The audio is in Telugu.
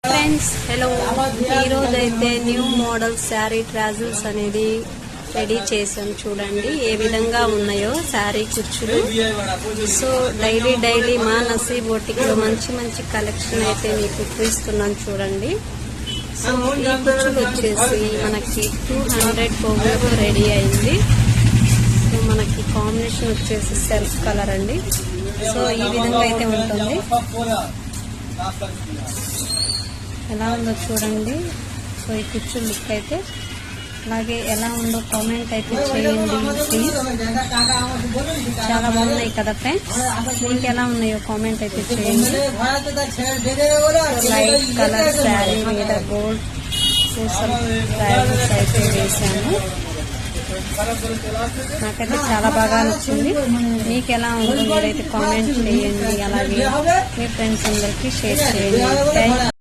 ఫ్రెండ్స్ హలో, ఈరోజైతే న్యూ మోడల్ శారీ ట్రాజల్స్ అనేది రెడీ చేసాం. చూడండి ఏ విధంగా ఉన్నాయో శారీ కుచ్చులు. సో డైలీ మా నసీబ్ బొటిక్లో మంచి మంచి కలెక్షన్ అయితే మీకు చూపిస్తున్నాను చూడండి. సో ఈ కుచ్చులు వచ్చేసి మనకి 200 పోగులతో రెడీ అయింది. సో మనకి కాంబినేషన్ వచ్చేసి సెల్ఫ్ కలర్ అండి. సో ఈ విధంగా అయితే ఉంటుంది. ఎలా ఉందో చూడండి. సో ఈ కుచ్చు లుక్ అయితే అలాగే ఎలా ఉందో కామెంట్ అయితే చేయండి ప్లీజ్. చాలా బాగున్నాయి కదా ఫ్రెండ్స్, మీకు ఎలా ఉన్నాయో కామెంట్ అయితే చేయండి. లైట్ కలర్ శారీ మీద గోల్డ్ పూసల ట్రాజల్స్ అయితే వేసాను. నాకైతే చాలా బాగా నచ్చింది. మీకు ఎలా ఉందో మీరైతే కామెంట్ చేయండి, అలాగే మీ ఫ్రెండ్స్ అందరికీ షేర్ చేయండి. Thank you.